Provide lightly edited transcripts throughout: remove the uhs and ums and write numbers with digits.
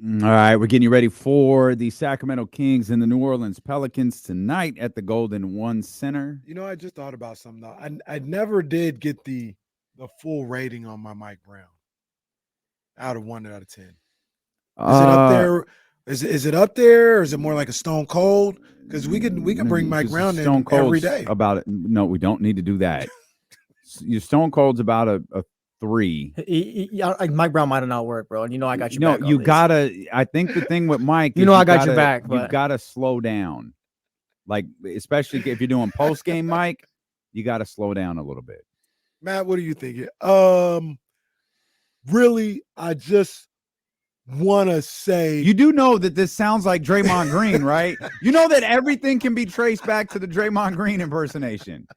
All right, we're getting you ready for the Sacramento Kings and the New Orleans Pelicans tonight at the Golden One Center. I just thought about something though. I never did get the full rating on my Mike Brown out of 1 out of 10. Is it up there? Is it up there, or is it more like a Stone Cold? Because we could bring Mike Brown Stone in Cold's every day. about it. No, we don't need to do that. Your Stone Cold's about a 3. Mike Brown might have not worked, bro. And I got you back. No, you gotta. I think the thing with Mike, is I got your back. You gotta slow down, like especially if you're doing post game, Mike. You gotta slow down a little bit. Matt, what do you think? Really, I just want to say, you do know that this sounds like Draymond Green, right? You know that everything can be traced back to the Draymond Green impersonation.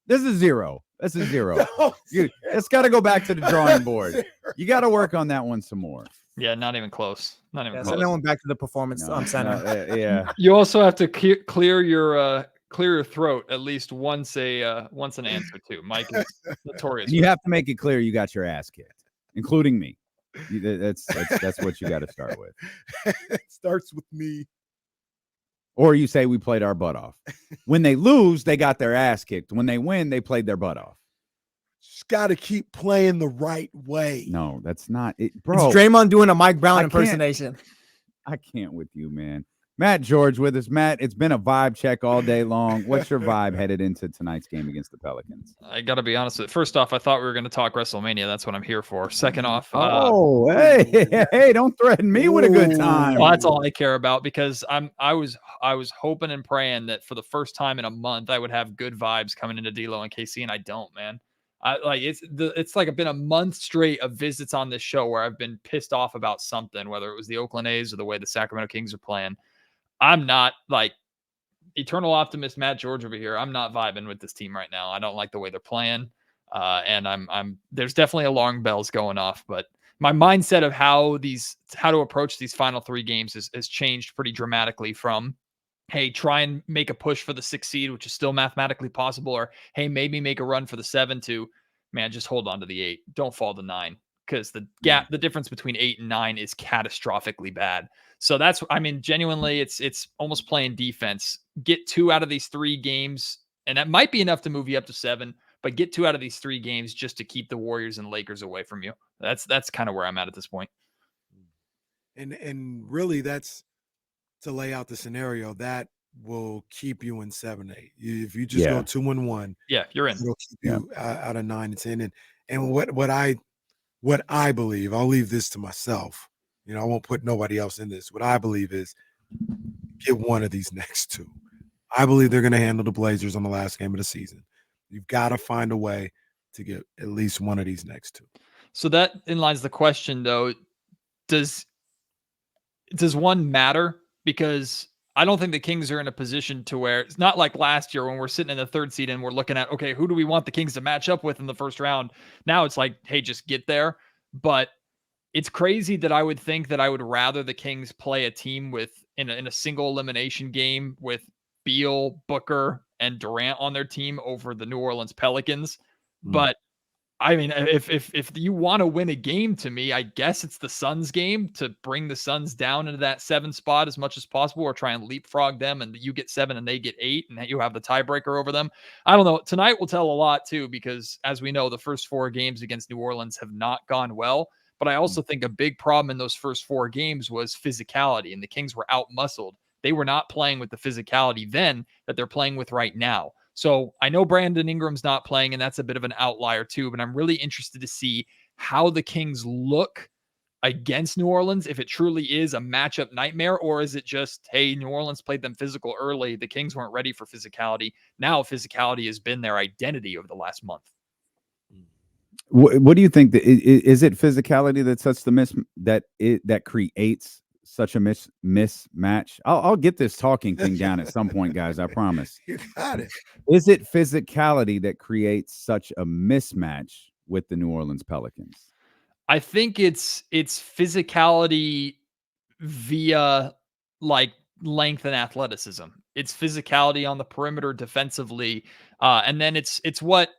This is zero. This is zero. It's got to go back to the drawing board. You got to work on that one some more. Yeah, not even close. Not even close. Send that one back to the performance on center. Yeah. You also have to clear your throat at least once an answer too. Mike is notorious. You have to make it clear you got your ass kicked, including me. That's what you got to start with. It starts with me. Or you say we played our butt off. When they lose, they got their ass kicked. When they win, they played their butt off. Just got to keep playing the right way. No, that's not it, bro. It's Draymond doing a Mike Brown impersonation. I can't with you, man. Matt George with us. Matt, it's been a vibe check all day long. What's your vibe headed into tonight's game against the Pelicans? I got to be honest with you. First off, I thought we were going to talk WrestleMania. That's what I'm here for. Second off, hey, don't threaten me with a good time. Well, that's all I care about, because I was hoping and praying that for the first time in a month I would have good vibes coming into D'Lo and KC, and I don't, man. It's like I've been a month straight of visits on this show where I've been pissed off about something, whether it was the Oakland A's or the way the Sacramento Kings are playing. I'm not like eternal optimist Matt George over here. I'm not vibing with this team right now. I don't like the way they're playing. And I'm there's definitely alarm bells going off, but my mindset of how to approach these final 3 games has changed pretty dramatically from, hey, try and make a push for the 6th seed, which is still mathematically possible, or hey, maybe make a run for the 7, to, man, just hold on to the 8. Don't fall to 9, because the difference between 8 and 9 is catastrophically bad. So genuinely, it's almost playing defense. Get 2 out of these 3 games, and that might be enough to move you up to 7, but get 2 out of these 3 games just to keep the Warriors and Lakers away from you. That's kind of where I'm at this point. And really, that's to lay out the scenario that will keep you in 7-8. If you just go 2-1, yeah, you're in. It'll keep you out of 9 and 10. And what I believe, I'll leave this to myself. I won't put nobody else in this. What I believe is get one of these next 2. I believe they're going to handle the Blazers on the last game of the season. You've got to find a way to get at least one of these next 2. So that inlines the question, though. Does one matter? Because I don't think the Kings are in a position to where it's not like last year when we're sitting in the 3rd seed and we're looking at, okay, who do we want the Kings to match up with in the first round? Now it's like, hey, just get there. But it's crazy that I would think that I would rather the Kings play a team in a single elimination game with Beal, Booker, and Durant on their team over the New Orleans Pelicans. But I mean, if you want to win a game, to me, I guess it's the Suns game, to bring the Suns down into that 7 spot as much as possible, or try and leapfrog them and you get 7 and they get 8 and you have the tiebreaker over them. I don't know. Tonight will tell a lot too, because as we know, the first 4 games against New Orleans have not gone well. But I also think a big problem in those first 4 games was physicality, and the Kings were out-muscled. They were not playing with the physicality then that they're playing with right now. So I know Brandon Ingram's not playing, and that's a bit of an outlier too, but I'm really interested to see how the Kings look against New Orleans, if it truly is a matchup nightmare, or is it just, hey, New Orleans played them physical early, the Kings weren't ready for physicality. Now physicality has been their identity over the last month. What do you think? Is it physicality that's such that creates such a mismatch? I'll get this talking thing down at some point, guys. I promise. You got it. Is it physicality that creates such a mismatch with the New Orleans Pelicans? I think it's physicality via like length and athleticism. It's physicality on the perimeter defensively, and then it's what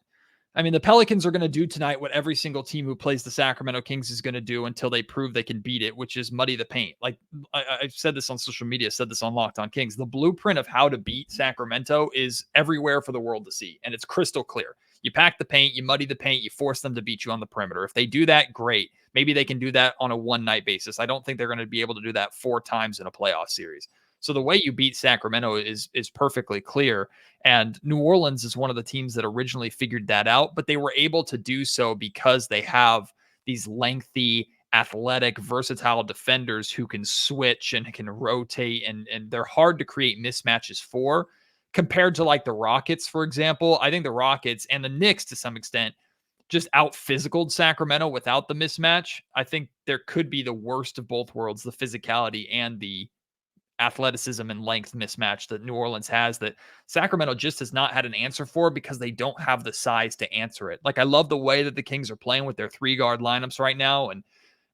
I mean, the Pelicans are going to do tonight what every single team who plays the Sacramento Kings is going to do until they prove they can beat it, which is muddy the paint. Like I've said this on social media, said this on Locked On Kings. The blueprint of how to beat Sacramento is everywhere for the world to see, and it's crystal clear. You pack the paint, you muddy the paint, you force them to beat you on the perimeter. If they do that, great. Maybe they can do that on a one-night basis. I don't think they're going to be able to do that 4 times in a playoff series. So the way you beat Sacramento is perfectly clear. And New Orleans is one of the teams that originally figured that out, but they were able to do so because they have these lengthy, athletic, versatile defenders who can switch and can rotate, and they're hard to create mismatches for. Compared to like the Rockets, for example, I think the Rockets and the Knicks to some extent just out-physicaled Sacramento without the mismatch. I think there could be the worst of both worlds, the physicality and the athleticism and length mismatch that New Orleans has, that Sacramento just has not had an answer for because they don't have the size to answer it. Like, I love the way that the Kings are playing with their 3-guard lineups right now. And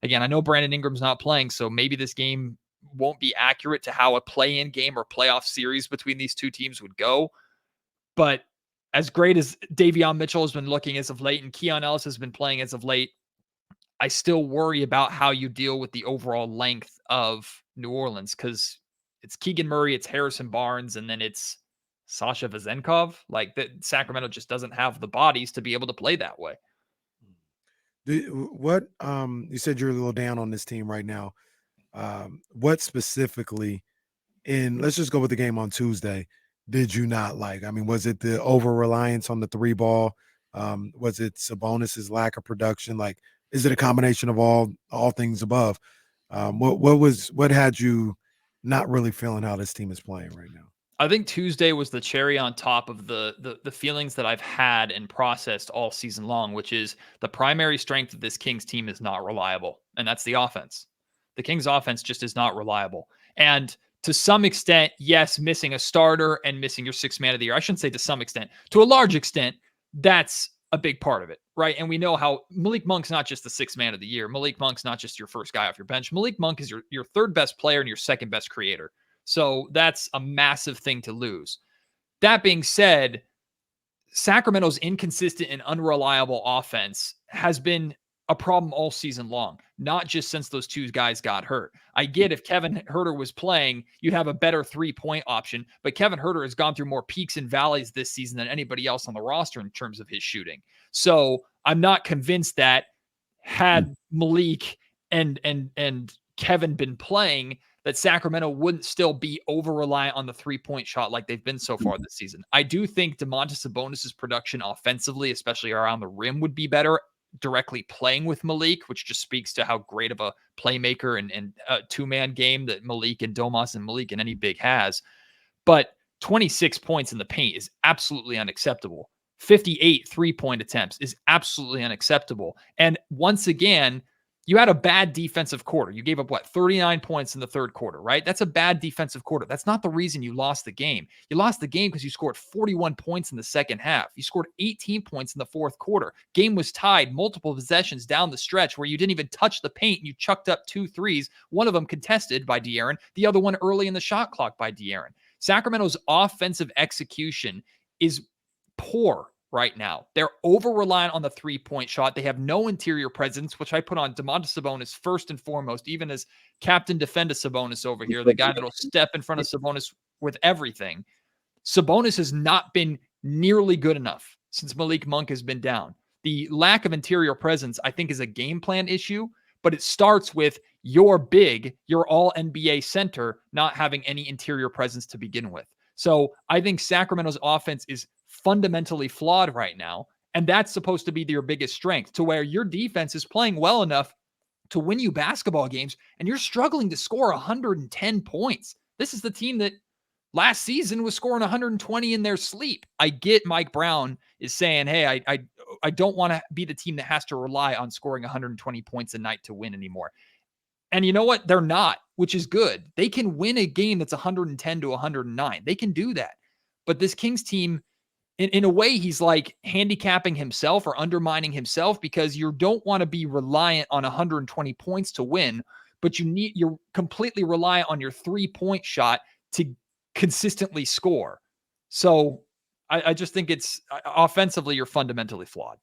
again, I know Brandon Ingram's not playing, so maybe this game won't be accurate to how a play-in game or playoff series between these two teams would go. But as great as Davion Mitchell has been looking as of late and Keon Ellis has been playing as of late, I still worry about how you deal with the overall length of New Orleans, because it's Keegan Murray, it's Harrison Barnes, and then it's Sasha Vezenkov. Like, that Sacramento just doesn't have the bodies to be able to play that way. What you said you're a little down on this team right now. What specifically let's just go with the game on Tuesday, did you not like? I mean, was it the over-reliance on the 3 ball? Was it Sabonis's lack of production? Like, is it a combination of all things above? What had you not really feeling how this team is playing right now? I think Tuesday was the cherry on top of the feelings that I've had and processed all season long, which is the primary strength of this Kings team is not reliable, and that's the offense. The Kings offense just is not reliable. And to some extent, yes, missing a starter and missing your 6th man of the year. I shouldn't say to some extent. To a large extent, that's a big part of it, right? And we know how Malik Monk's not just the 6th man of the year. Malik Monk's not just your first guy off your bench. Malik Monk is your 3rd best player and your 2nd best creator. So that's a massive thing to lose. That being said, Sacramento's inconsistent and unreliable offense has been a problem all season long, not just since those 2 guys got hurt. I get if Kevin Huerter was playing, you'd have a better 3-point option, but Kevin Huerter has gone through more peaks and valleys this season than anybody else on the roster in terms of his shooting. So I'm not convinced that had Malik and Kevin been playing, that Sacramento wouldn't still be over-reliant on the 3-point shot like they've been so far this season. I do think Domantas Sabonis' production offensively, especially around the rim, would be better directly playing with Malik, which just speaks to how great of a playmaker and a 2-man game that Malik and Domas and Malik and any big has. But 26 points in the paint is absolutely unacceptable. 58 3-point attempts is absolutely unacceptable. And once again, you had a bad defensive quarter. You gave up, 39 points in the 3rd quarter, right? That's a bad defensive quarter. That's not the reason you lost the game. You lost the game because you scored 41 points in the 2nd half. You scored 18 points in the 4th quarter. Game was tied, multiple possessions down the stretch where you didn't even touch the paint and you chucked up 2 threes, one of them contested by De'Aaron, the other one early in the shot clock by De'Aaron. Sacramento's offensive execution is poor right now. They're over-reliant on the 3-point shot. They have no interior presence, which I put on Domantas Sabonis first and foremost, even as Captain Defenda Sabonis over here, the guy that'll step in front of Sabonis with everything. Sabonis has not been nearly good enough since Malik Monk has been down. The lack of interior presence, I think, is a game plan issue, but it starts with your all-NBA center not having any interior presence to begin with. So I think Sacramento's offense is fundamentally flawed right now, and that's supposed to be your biggest strength, to where your defense is playing well enough to win you basketball games, and you're struggling to score 110 points. This is the team that last season was scoring 120 in their sleep. I get Mike Brown is saying, hey, I don't want to be the team that has to rely on scoring 120 points a night to win anymore. And you know what? They're not, which is good. They can win a game that's 110 to 109. They can do that. But this Kings team, in a way, he's like handicapping himself or undermining himself, because you don't want to be reliant on 120 points to win, but you're completely reliant on your 3-point shot to consistently score. So I just think it's offensively, you're fundamentally flawed.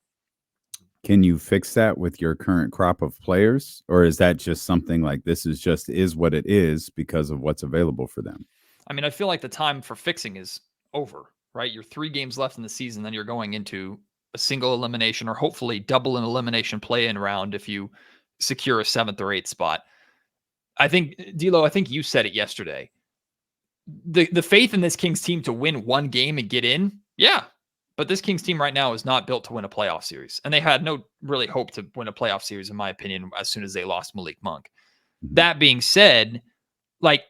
Can you fix that with your current crop of players? Or is that just something like this is what it is because of what's available for them? I mean, I feel like the time for fixing is over, right? You're 3 games left in the season, then you're going into a single elimination or hopefully double an elimination play-in round if you secure a 7th or 8th spot. I think, D'Lo, I think you said it yesterday. The faith in this Kings team to win one game and get in, yeah. But this Kings team right now is not built to win a playoff series. And they had no really hope to win a playoff series, in my opinion, as soon as they lost Malik Monk. That being said, like,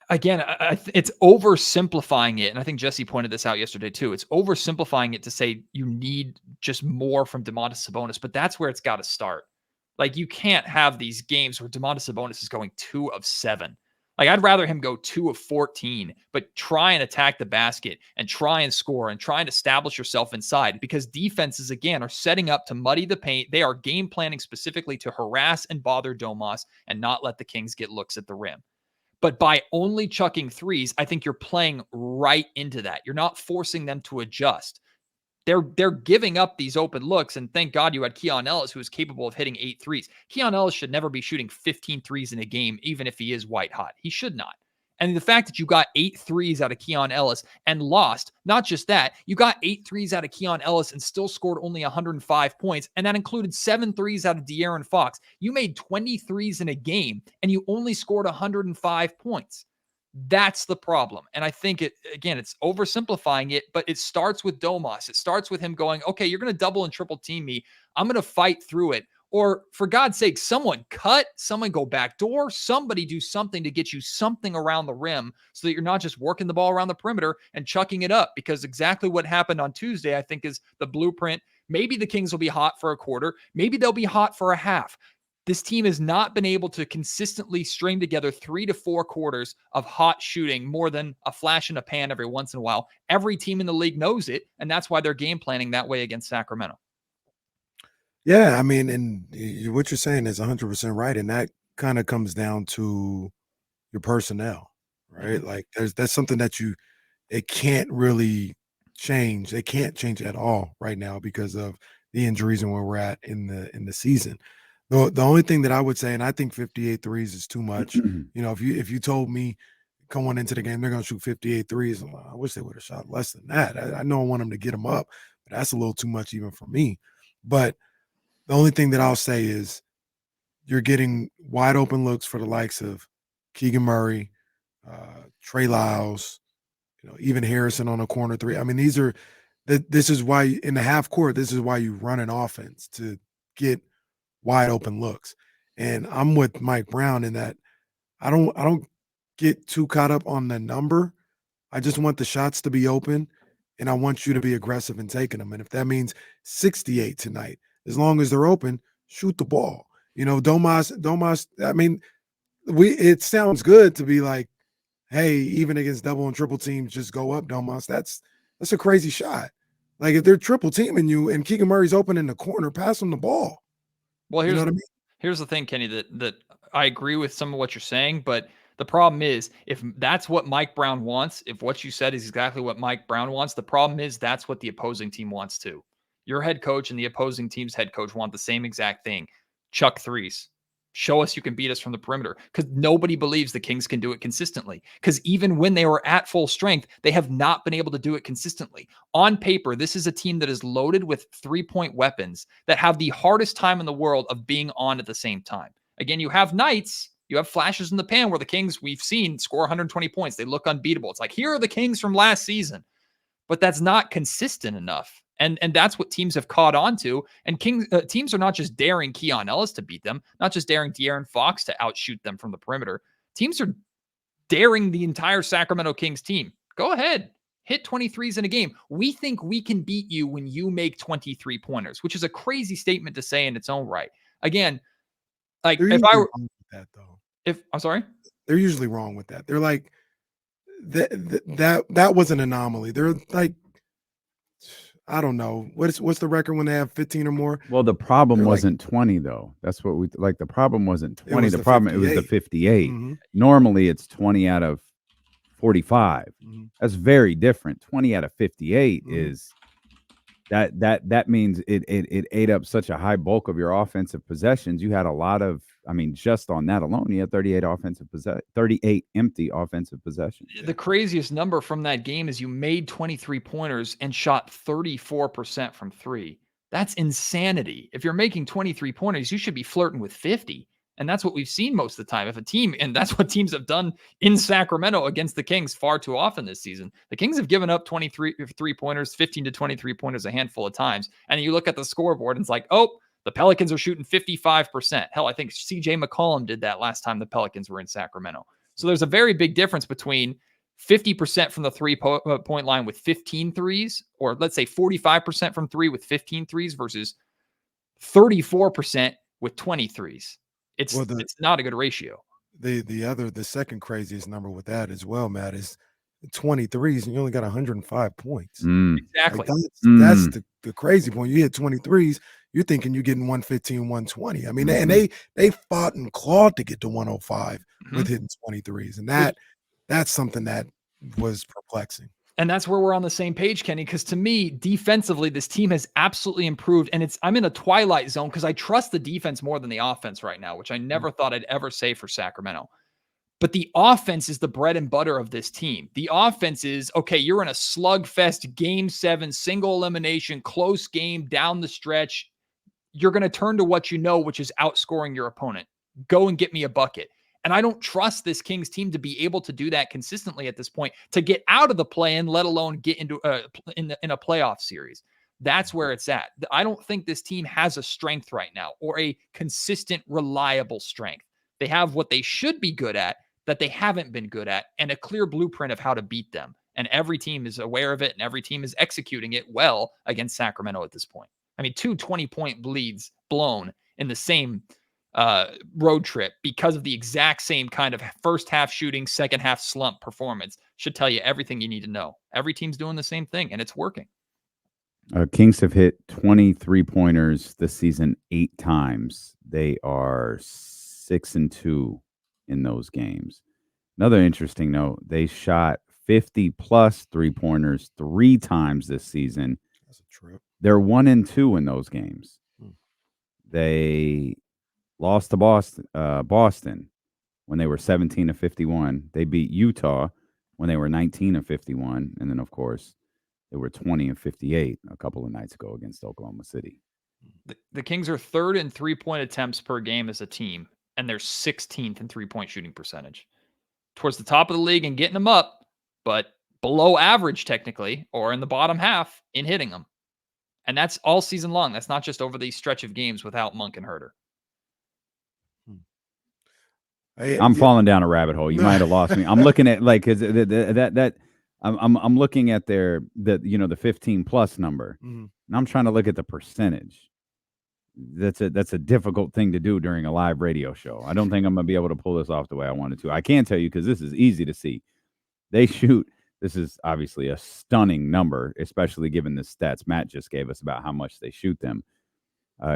again, it's oversimplifying it. And I think Jesse pointed this out yesterday too. It's oversimplifying it to say you need just more from Domantas Sabonis, but that's where it's got to start. Like, you can't have these games where Domantas Sabonis is going 2 of 7. Like, I'd rather him go 2 of 14, but try and attack the basket and try and score and try and establish yourself inside, because defenses, again, are setting up to muddy the paint. They are game planning specifically to harass and bother Domas and not let the Kings get looks at the rim. But by only chucking threes, I think you're playing right into that. You're not forcing them to adjust. They're giving up these open looks, and thank God you had Keon Ellis, who is capable of hitting 8 threes. Keon Ellis should never be shooting 15 threes in a game, even if he is white hot. He should not. And the fact that you got 8 threes out of Keon Ellis and lost, not just that, you got 8 threes out of Keon Ellis and still scored only 105 points, and that included 7 threes out of De'Aaron Fox. You made 20 threes in a game, and you only scored 105 points. That's the problem. And I think it's oversimplifying it, but it starts with Domas. It starts with him going, okay, you're going to double and triple team me. I'm going to fight through it. Or for God's sake, someone cut, someone go back door, somebody do something to get you something around the rim so that you're not just working the ball around the perimeter and chucking it up, because exactly what happened on Tuesday, I think, is the blueprint. Maybe the Kings will be hot for a quarter. Maybe they'll be hot for a half. This team has not been able to consistently string together 3 to 4 quarters of hot shooting more than a flash in a pan every once in a while. Every team in the league knows it, and that's why they're game planning that way against Sacramento. Yeah, I mean, and what you're saying is 100% right, and that kind of comes down to your personnel, right? Mm-hmm. Like, that's something that it can't really change. They can't change at all right now because of the injuries and where we're at in the season. The only thing that I would say, and I think 58 threes is too much. You know, if you told me going into the game they're going to shoot 58 threes, I wish they would have shot less than that. I know I want them to get them up, but that's a little too much even for me. But the only thing that I'll say is you're getting wide open looks for the likes of Keegan Murray, Trey Lyles, even Harrison on a corner 3. I mean, this is why in the half court, this is why you run an offense, to get wide open looks. And I'm with Mike Brown in that I don't get too caught up on the number. I just want the shots to be open, and I want you to be aggressive in taking them. And if that means 68 tonight, as long as they're open, shoot the ball. Domas, I mean, it sounds good to be like, hey, even against double and triple teams, just go up, Domas. That's a crazy shot. Like, if they're triple teaming you and Keegan Murray's open in the corner, pass them the ball. Well, here's the thing, Kenny, that I agree with some of what you're saying, but the problem is, if that's what Mike Brown wants, if what you said is exactly what Mike Brown wants, the problem is that's what the opposing team wants too. Your head coach and the opposing team's head coach want the same exact thing. Chuck threes. Show us you can beat us from the perimeter, because nobody believes the Kings can do it consistently. Because even when they were at full strength, they have not been able to do it consistently. On paper, this is a team that is loaded with 3-point weapons that have the hardest time in the world of being on at the same time. Again, you have nights, you have flashes in the pan where the Kings, we've seen, score 120 points. They look unbeatable. It's like, here are the Kings from last season. But that's not consistent enough. And that's what teams have caught on to. And teams are not just daring Keon Ellis to beat them, not just daring De'Aaron Fox to outshoot them from the perimeter. Teams are daring the entire Sacramento Kings team. Go ahead. Hit 23s in a game. We think we can beat you when you make 23 pointers, which is a crazy statement to say in its own right. Again, like, if I were wrong with that, though. I'm sorry? They're usually wrong with that. They're like, that was an anomaly. They're like, I don't know. What's the record when they have 15 or more? Well, the problem wasn't 20 though. That's what we like. The problem wasn't 20. The problem, it was the 58. Mm-hmm. Normally it's 20 out of 45. Mhm. That's very different. 20 out of 58 Mhm. is that means it ate up such a high bulk of your offensive possessions. You had a lot of, I mean, just on that alone, you had 38 empty offensive possessions. The craziest number from that game is you made 23 pointers and shot 34% from three. That's insanity. If you're making 23 pointers, you should be flirting with 50. And that's what we've seen most of the time. If a team, and that's what teams have done in Sacramento against the Kings far too often this season. The Kings have given up 23 3-pointers, 15 to 23 pointers a handful of times. And you look at the scoreboard and it's like, oh, the Pelicans are shooting 55%. Hell, I think CJ McCollum did that last time the Pelicans were in Sacramento. So there's a very big difference between 50% from the three-point line with 15 threes, or let's say 45% from three with 15 threes versus 34% with 20 threes. It's not a good ratio. The second craziest number with that as well, Matt, is 23s and you only got 105 points. Exactly. Like that's the crazy point. You hit 23s, you're thinking you're getting 115, 120. I mean, and they fought and clawed to get to 105 with hitting 23s. And that's something that was perplexing. And that's where we're on the same page, Kenny, because to me, defensively, this team has absolutely improved. And I'm in a twilight zone because I trust the defense more than the offense right now, which I never thought I'd ever say for Sacramento. But the offense is the bread and butter of this team. The offense is, okay, you're in a slugfest game 7, single elimination, close game down the stretch. You're going to turn to what you know, which is outscoring your opponent. Go and get me a bucket. And I don't trust this Kings team to be able to do that consistently at this point, to get out of the play-in, let alone get into in a playoff series. That's where it's at. I don't think this team has a strength right now, or a consistent, reliable strength. They have what they should be good at that they haven't been good at, and a clear blueprint of how to beat them. And every team is aware of it, and every team is executing it well against Sacramento at this point. I mean, 2 20-point leads blown in the same road trip because of the exact same kind of first half shooting, second half slump performance should tell you everything you need to know. Every team's doing the same thing, and it's working. Kings have hit 23 pointers this season 8 times. They are 6-2 in those games. Another interesting note, they shot 50 plus 3-pointers 3 times this season. That's a trip. They're 1-2 in those games. They lost to Boston when they were 17-51. They beat Utah when they were 19-51. And then, of course, they were 20-58 a couple of nights ago against Oklahoma City. The Kings are 3rd in 3-point attempts per game as a team, and they're 16th in 3-point shooting percentage. Towards the top of the league and getting them up, but below average technically, or in the bottom half in hitting them. And that's all season long. That's not just over the stretch of games without Monk and Herter. I'm falling down a rabbit hole. You might have lost me. I'm looking at like I'm looking at the 15 plus number, and I'm trying to look at the percentage. That's a difficult thing to do during a live radio show. I don't think I'm gonna be able to pull this off the way I wanted to. I can tell you because this is easy to see. They shoot. This is obviously a stunning number, especially given the stats Matt just gave us about how much they shoot them.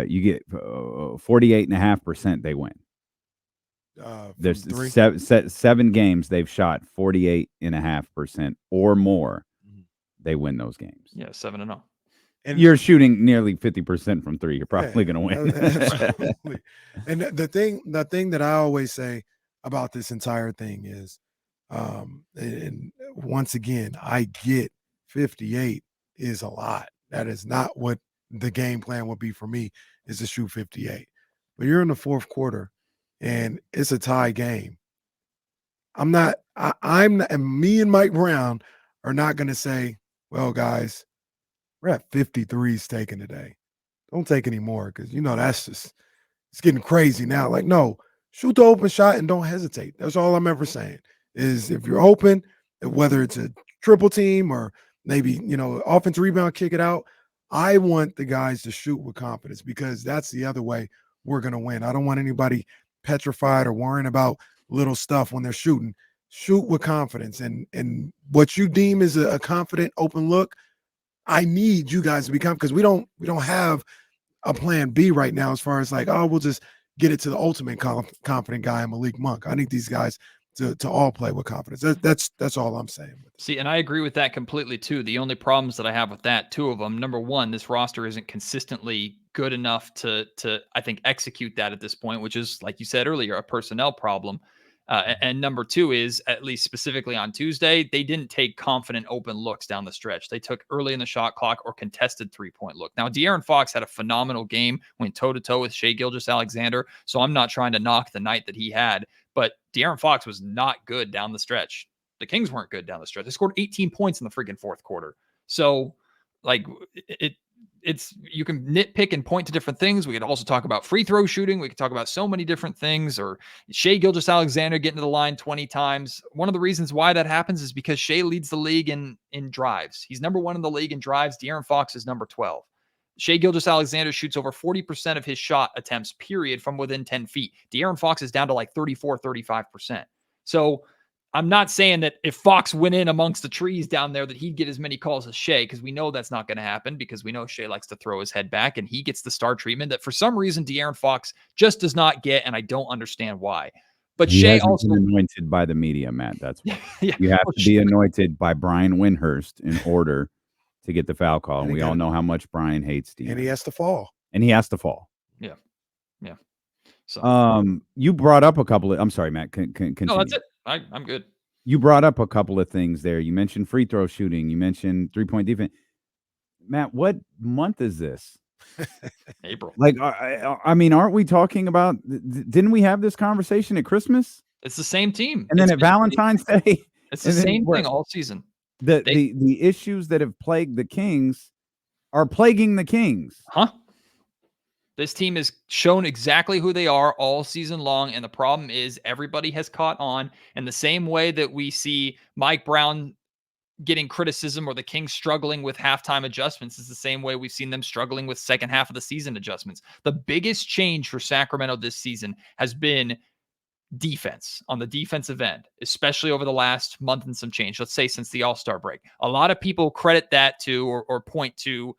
You get 48.5%. They win. There's 7 games they've shot 48.5% or more. They win those games. Yeah, 7-0. And you're shooting nearly 50% from 3. You're probably going to win. Absolutely. And the thing that I always say about this entire thing is, and once again, I get 58 is a lot. That is not what the game plan would be for me, is to shoot 58. But you're in the 4th quarter and it's a tie game. I'm not, and me and Mike Brown are not going to say, well, guys, we're at 53s taken today. Don't take any more, because that's just, it's getting crazy now. Like, no, shoot the open shot and don't hesitate. That's all I'm ever saying, is if you're open, whether it's a triple team or maybe, offensive rebound, kick it out. I want the guys to shoot with confidence, because that's the other way we're going to win. I don't want anybody petrified or worrying about little stuff when they're shooting. Shoot with confidence. And what you deem is a confident open look, I need you guys to be confident, because we don't have a plan B right now as far as like, oh, we'll just get it to the ultimate confident guy, Malik Monk. I need these guys to all play with confidence. That's all I'm saying. See, and I agree with that completely too. The only problems that I have with that, two of them. Number one, this roster isn't consistently good enough to I think execute that at this point, which is, like you said earlier, a personnel problem. And number two is, at least specifically on Tuesday, they didn't take confident open looks down the stretch. They took early in the shot clock or contested 3-point look. Now, De'Aaron Fox had a phenomenal game, went toe-to-toe with Shai Gilgeous-Alexander, so I'm not trying to knock the night that he had, but De'Aaron Fox was not good down the stretch. The Kings weren't good down the stretch. They scored 18 points in the freaking fourth quarter. So, like, it's you can nitpick and point to different things. We could also talk about free throw shooting. We could talk about so many different things, or Shai Gilgeous-Alexander getting to the line 20 times. One of the reasons why that happens is because Shai leads the league in drives. He's number 1 in the league in drives. De'Aaron Fox is number 12. Shai Gilgeous-Alexander shoots over 40% of his shot attempts, period, from within 10 feet. De'Aaron Fox is down to like 34, 35%. So I'm not saying that if Fox went in amongst the trees down there that he'd get as many calls as Shai, because we know that's not going to happen, because we know Shai likes to throw his head back and he gets the star treatment that for some reason De'Aaron Fox just does not get, and I don't understand why. But he Shai hasn't also been anointed by the media, Matt. That's why. Yeah. You have to be anointed by Brian Windhurst in order to get the foul call. And we all know how much Brian hates Steve. And he has to fall. Yeah. Yeah. So you brought up a couple of, I'm sorry, Matt. Continue. No, that's it. I'm good. You brought up a couple of things there. You mentioned free throw shooting. You mentioned 3-point defense. Matt, what month is this? April. Like, I mean, aren't we talking about? Didn't we have this conversation at Christmas? It's the same team. And then at Valentine's Day, it's the same thing all season. The issues that have plagued the Kings are plaguing the Kings. Huh? This team has shown exactly who they are all season long, and the problem is everybody has caught on. And the same way that we see Mike Brown getting criticism or the Kings struggling with halftime adjustments is the same way we've seen them struggling with second half of the season adjustments. The biggest change for Sacramento this season has been defense on the defensive end, especially over the last month and some change. Let's say since the All-Star break. A lot of people credit that to or point to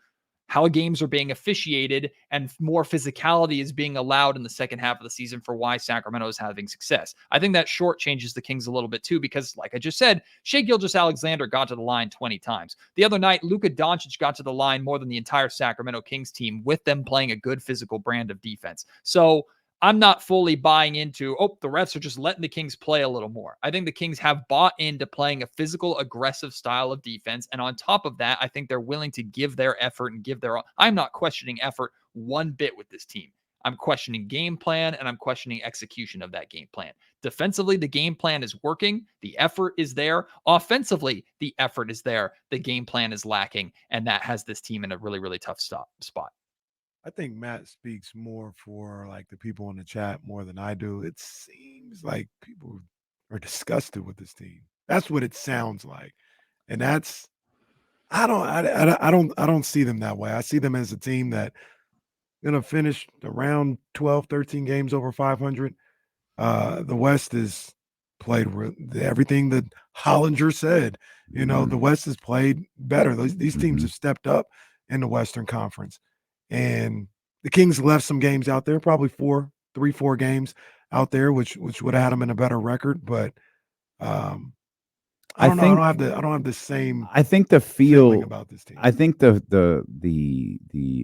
how games are being officiated and more physicality is being allowed in the second half of the season for why Sacramento is having success. I think that shortchanges the Kings a little bit too, because like I just said, Shai Gilgeous-Alexander got to the line 20 times. The other night, Luka Doncic got to the line more than the entire Sacramento Kings team, with them playing a good physical brand of defense. So I'm not fully buying into, the refs are just letting the Kings play a little more. I think the Kings have bought into playing a physical, aggressive style of defense. And on top of that, I think they're willing to give their effort and give their all. I'm not questioning effort one bit with this team. I'm questioning game plan, and I'm questioning execution of that game plan. Defensively, the game plan is working. The effort is there. Offensively, the effort is there. The game plan is lacking. And that has this team in a really, really tough spot. I think Matt speaks more for like the people in the chat more than I do. It seems like people are disgusted with this team. That's what it sounds like. And that's I don't see them that way. I see them as a team that gonna finish around 12, 13 games over 500. The West is played everything that Hollinger said. The West has played better. These teams have stepped up in the Western Conference. And the Kings left some games out there, probably 4 games out there, which would have had them in a better record. But I don't know. I don't have the same. I think the feeling about this team. I think the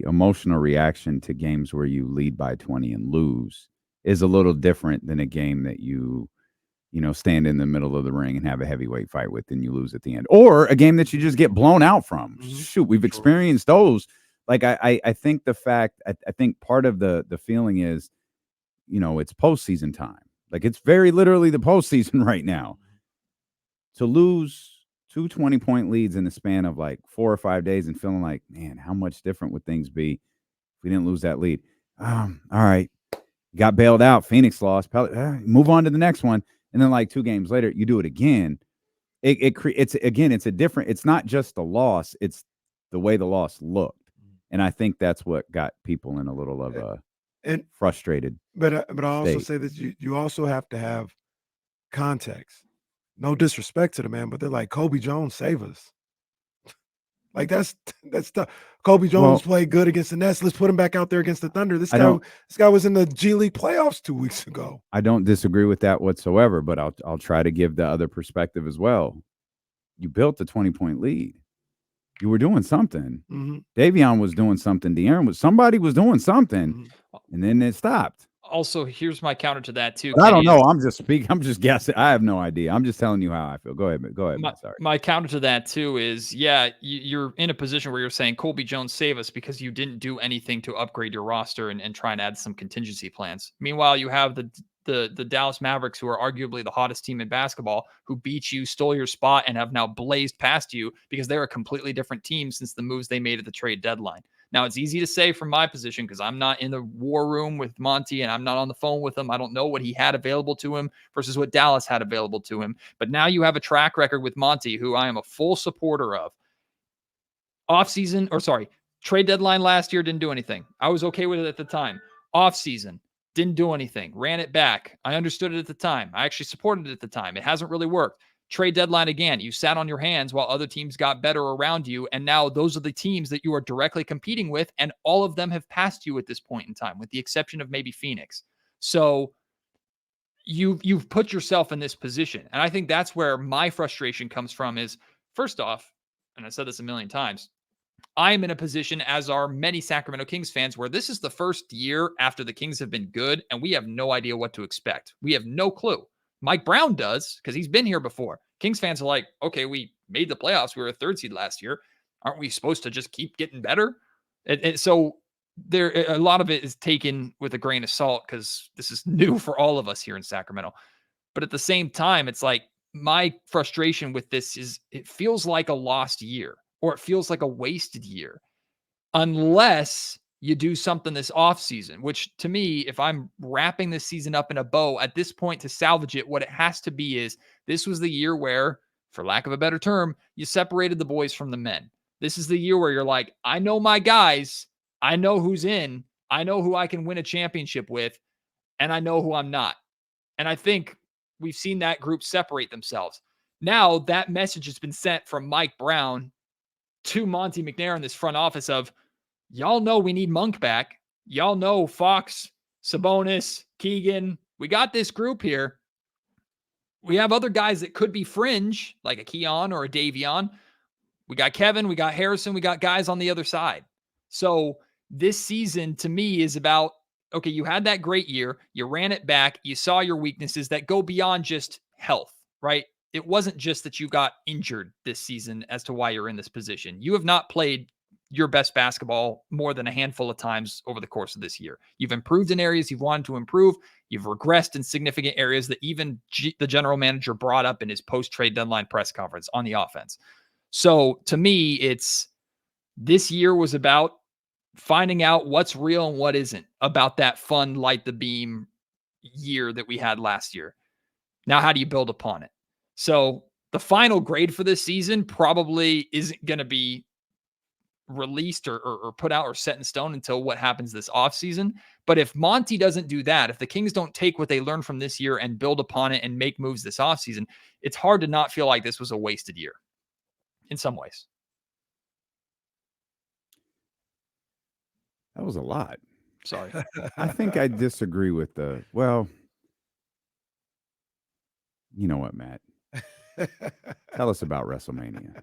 emotional reaction to games where you lead by 20 and lose is a little different than a game that you stand in the middle of the ring and have a heavyweight fight with and you lose at the end, or a game that you just get blown out from. Shoot, we've experienced those. Like I think the fact I think part of the feeling is, it's postseason time. Like it's very literally the postseason right now. To lose 2 20-point leads in the span of like 4 or 5 days and feeling like, man, how much different would things be if we didn't lose that lead? All right, got bailed out. Phoenix lost. Move on to the next one, and then like 2 games later, you do it again. It's a different. It's not just the loss; it's the way the loss looked. And I think that's what got people in a little of a frustrated. But I also say that you also have to have context. No disrespect to the man, but they're like, Kobe Jones, save us. Like that's tough. Kobe Jones played good against the Nets. Let's put him back out there against the Thunder. This guy was in the G League playoffs 2 weeks ago. I don't disagree with that whatsoever, but I'll try to give the other perspective as well. You built a 20-point lead. You were doing something. Mm-hmm. Davion was doing something. De'Aaron somebody was doing something, and then it stopped. Also, here's my counter to that too. I don't know. I'm just speaking. I'm just guessing. I have no idea. I'm just telling you how I feel. Go ahead. Sorry. My counter to that too is, yeah, you're in a position where you're saying Colby Jones save us because you didn't do anything to upgrade your roster and try and add some contingency plans. Meanwhile, you have the Dallas Mavericks, who are arguably the hottest team in basketball, who beat you, stole your spot, and have now blazed past you because they're a completely different team since the moves they made at the trade deadline. Now, it's easy to say from my position because I'm not in the war room with Monty and I'm not on the phone with him. I don't know what he had available to him versus what Dallas had available to him. But now you have a track record with Monty, who I am a full supporter of. Trade deadline last year didn't do anything. I was okay with it at the time. Offseason, didn't do anything. Ran it back. I understood it at the time. I actually supported it at the time. It hasn't really worked. Trade deadline again. You sat on your hands while other teams got better around you. And now those are the teams that you are directly competing with. And all of them have passed you at this point in time, with the exception of maybe Phoenix. So you've put yourself in this position. And I think that's where my frustration comes from is, first off, and I said this a million times, I am in a position, as are many Sacramento Kings fans, where this is the first year after the Kings have been good, and we have no idea what to expect. We have no clue. Mike Brown does, because he's been here before. Kings fans are like, okay, we made the playoffs. We were a 3rd seed last year. Aren't we supposed to just keep getting better? And so a lot of it is taken with a grain of salt because this is new for all of us here in Sacramento. But at the same time, it's like my frustration with this is it feels like a lost year, or it feels like a wasted year, unless you do something this offseason, which to me, if I'm wrapping this season up in a bow at this point to salvage it, what it has to be is this was the year where, for lack of a better term, you separated the boys from the men. This is the year where you're like, I know my guys. I know who's in. I know who I can win a championship with, and I know who I'm not. And I think we've seen that group separate themselves. Now that message has been sent from Mike Brown to Monty McNair in this front office of, y'all know we need Monk back. Y'all know Fox, Sabonis, Keegan. We got this group here. We have other guys that could be fringe, like a Keon or a Davion. We got Kevin, we got Harrison, we got guys on the other side. So this season to me is about, okay, you had that great year. You ran it back. You saw your weaknesses that go beyond just health, right? It wasn't just that you got injured this season as to why you're in this position. You have not played your best basketball more than a handful of times over the course of this year. You've improved in areas you've wanted to improve. You've regressed in significant areas that even the general manager brought up in his post-trade deadline press conference on the offense. So to me, it's this year was about finding out what's real and what isn't about that fun, light the beam year that we had last year. Now, how do you build upon it? So the final grade for this season probably isn't going to be released or put out or set in stone until what happens this offseason. But if Monty doesn't do that, if the Kings don't take what they learned from this year and build upon it and make moves this offseason, it's hard to not feel like this was a wasted year in some ways. That was a lot. Sorry. I think I disagree with well, you know what, Matt? Tell us about WrestleMania.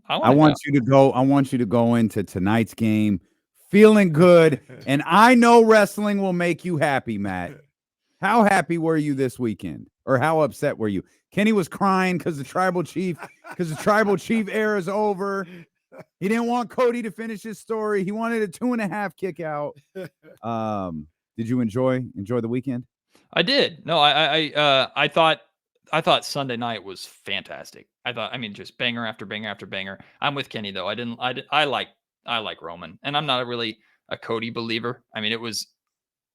I want you to go into tonight's game feeling good, and I know wrestling will make you happy, Matt. How happy were you this weekend, or how upset were you? Kenny was crying because the tribal chief era is over. He didn't want Cody to finish his story. He wanted a 2.5 kick out. Did you enjoy the weekend? I did. No, I thought Sunday night was fantastic. Just banger after banger after banger. I'm with Kenny though. I like Roman, and I'm not really a Cody believer. I mean, it was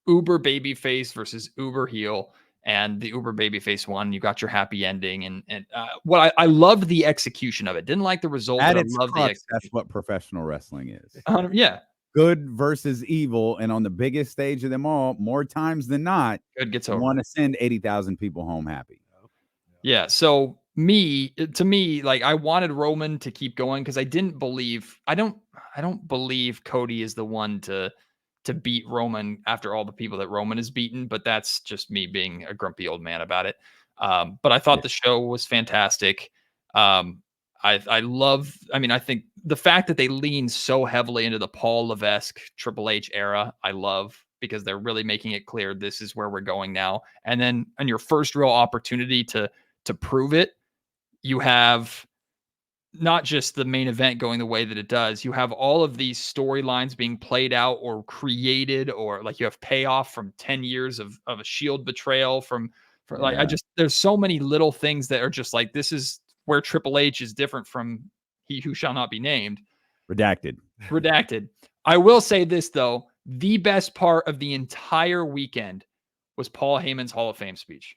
uber babyface versus uber heel, and the uber babyface won. You got your happy ending, and what I loved the execution of it. Didn't like the result. At but its I loved crux, that's what professional wrestling is. Yeah. Good versus evil, and on the biggest stage of them all, more times than not, good gets you over. Want to send 80,000 people home happy. Yeah. So to me, like I wanted Roman to keep going because I don't believe Cody is the one to beat Roman after all the people that Roman has beaten, but that's just me being a grumpy old man about it. But I thought the show was fantastic. I think the fact that they lean so heavily into the Paul Levesque Triple H era, I love, because they're really making it clear this is where we're going now. And then on your first real opportunity to prove it, you have not just the main event going the way that it does, you have all of these storylines being played out or created, or like you have payoff from 10 years of a Shield betrayal there's so many little things that are just like, this is where Triple H is different from he who shall not be named. Redacted. I will say this though, the best part of the entire weekend was Paul Heyman's Hall of Fame speech.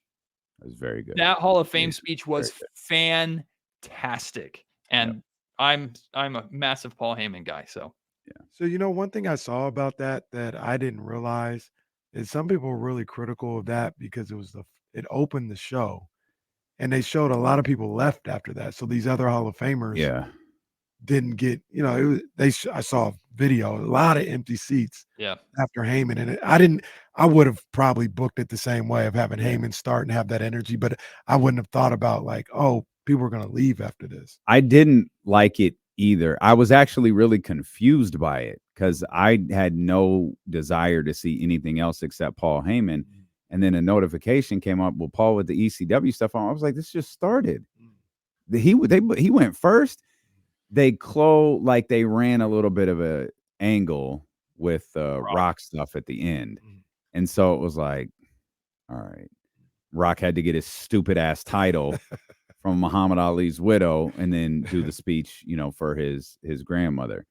It was very good. That Hall of Fame speech was fantastic. And I'm a massive Paul Heyman guy. So So one thing I saw about that I didn't realize is some people were really critical of that because it opened the show, and they showed a lot of people left after that. So these other Hall of Famers didn't get, I saw a video, a lot of empty seats after Heyman. And I would have probably booked it the same way of having Heyman start and have that energy, but I wouldn't have thought about like, oh, people are going to leave after this. I didn't like it either. I was actually really confused by it because I had no desire to see anything else except Paul Heyman. And then a notification came up with Paul with the ECW stuff on. I was like, this just started. He went first. They they ran a little bit of a angle with Rock stuff at the end. And so it was like, all right, Rock had to get his stupid ass title from Muhammad Ali's widow and then do the speech, for his grandmother.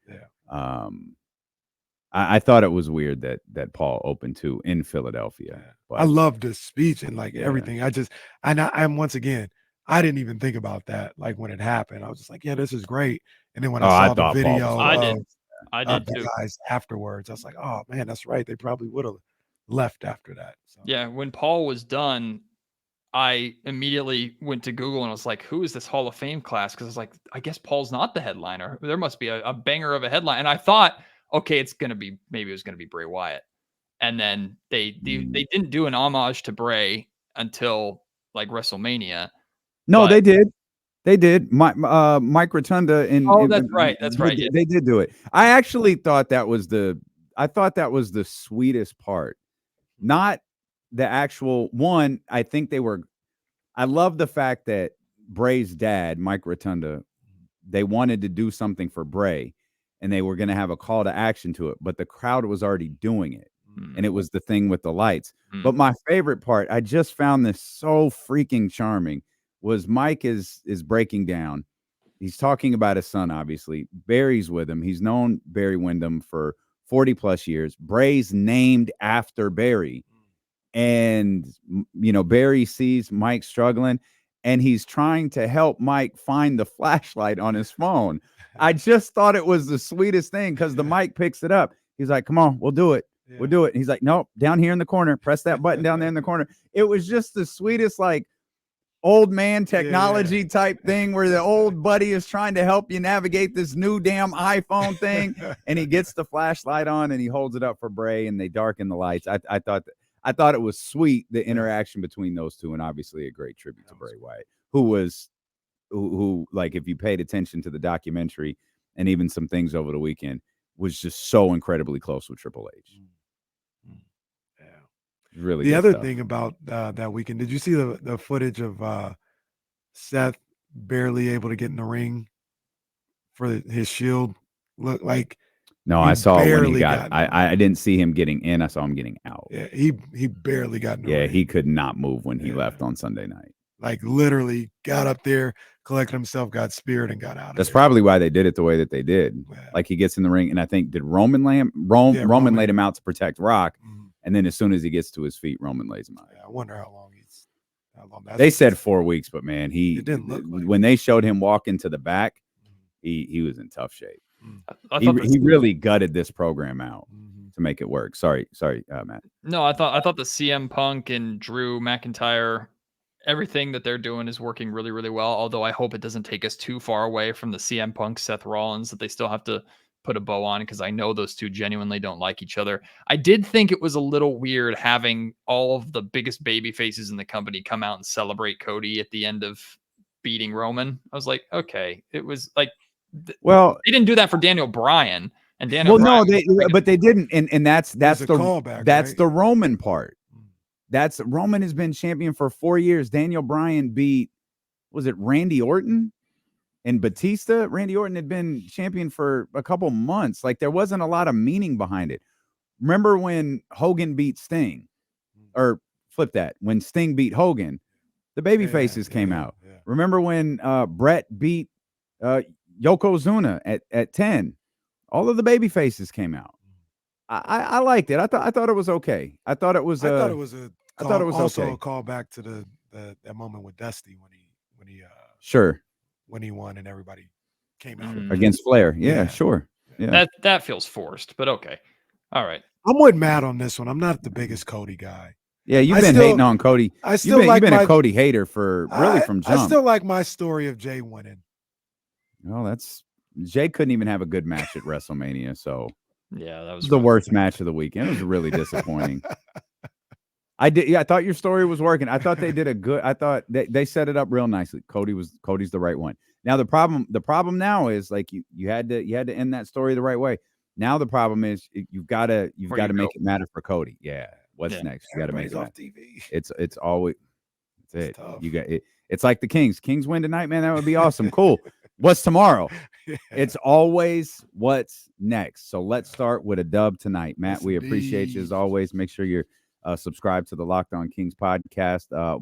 I thought it was weird that Paul opened to in Philadelphia. But I loved the speech and like everything. I'm once again, I didn't even think about that. Like when it happened, I was just like, yeah, this is great. And then when I saw the video, I did too. Guys afterwards, I was like, oh man, that's right. They probably would have left after that. So. Yeah, when Paul was done, I immediately went to Google and was like, who is this Hall of Fame class? Because I was like, I guess Paul's not the headliner. There must be a banger of a headline. And I thought, okay, maybe it was gonna be Bray Wyatt. And then they didn't do an homage to Bray until like WrestleMania. No, they did. They did. Mike Rotunda that's right. They did do it. I actually thought that was the sweetest part. Not the actual one. I think I love the fact that Bray's dad, Mike Rotunda, they wanted to do something for Bray and they were going to have a call to action to it, but the crowd was already doing it. And it was the thing with the lights. But my favorite part, I just found this so freaking charming, was Mike is breaking down. He's talking about his son, obviously. Barry's with him. He's known Barry Windham for 40 plus years. Bray's named after Barry. And, Barry sees Mike struggling and he's trying to help Mike find the flashlight on his phone. I just thought it was the sweetest thing because the Mike picks it up. He's like, come on, we'll do it. Yeah. We'll do it. And he's like, nope, down here in the corner. Press that button down there in the corner. It was just the sweetest, like, old man technology type thing where the old buddy is trying to help you navigate this new damn iPhone thing. And he gets the flashlight on and he holds it up for Bray and they darken the lights. I thought it was sweet, the interaction between those two, and obviously a great tribute to Bray Wyatt, who like, if you paid attention to the documentary and even some things over the weekend, was just so incredibly close with Triple H. Yeah, really. The other thing about that weekend, did you see the footage of Seth barely able to get in the ring for his Shield? Look like. No, I saw when he got. I didn't see him getting in. I saw him getting out. Yeah, he barely got in the ring. He could not move when he left on Sunday night. Like literally got up there, collected himself, got speared, and got out. That's probably why they did it the way that they did. Yeah. Like he gets in the ring, and I think Roman laid him out to protect Rock, and then as soon as he gets to his feet, Roman lays him out. Yeah, I wonder how long they said 4 weeks, but man, it didn't look like when they showed him walking to the back, he was in tough shape. He really gutted this program out to make it work. Sorry, Matt. No, I thought the CM Punk and Drew McIntyre everything that they're doing is working really, really well. Although I hope it doesn't take us too far away from the CM Punk Seth Rollins that they still have to put a bow on, because I know those two genuinely don't like each other. I did think it was a little weird having all of the biggest baby faces in the company come out and celebrate Cody at the end of beating Roman. I was like, okay, it was like, well, they didn't do that for Daniel Bryan, and Daniel. Bryan but they didn't, and that's the callback. That's right? the Roman part. That's Roman has been champion for 4 years. Daniel Bryan beat, was it Randy Orton and Batista? Randy Orton had been champion for a couple months. Like, there wasn't a lot of meaning behind it. Remember when Hogan beat Sting, or flip that, when Sting beat Hogan, the baby faces came out. Yeah. Remember when Brett beat Yokozuna at 10? All of the baby faces came out. I liked it. I thought it was okay. I thought it was also okay. a callback to that moment with Dusty when he won and everybody came out against Flair. Yeah, sure. Yeah. That feels forced, but okay. All right. I'm with Matt on this one. I'm not the biggest Cody guy. Yeah, you've been hating on Cody. You've been a Cody hater from jump. I still like my story of Jay winning. Well, Jay couldn't even have a good match at WrestleMania, so yeah, that was the worst match of the weekend. It was really disappointing. I thought your story was working. I thought they did I thought they set it up real nicely. Cody's the right one. Now the problem now is, like, you had to end that story the right way. Now the problem is you've got to make it matter for Cody. Yeah. What's next? You got to make it off TV. It's always it. You got it. It's like the Kings. Kings win tonight, man. That would be awesome. Cool. What's tomorrow? Yeah. It's always what's next. So let's start with a dub tonight, Matt. Yes, we appreciate you as always. Make sure you're subscribed to the Locked On Kings podcast. We'll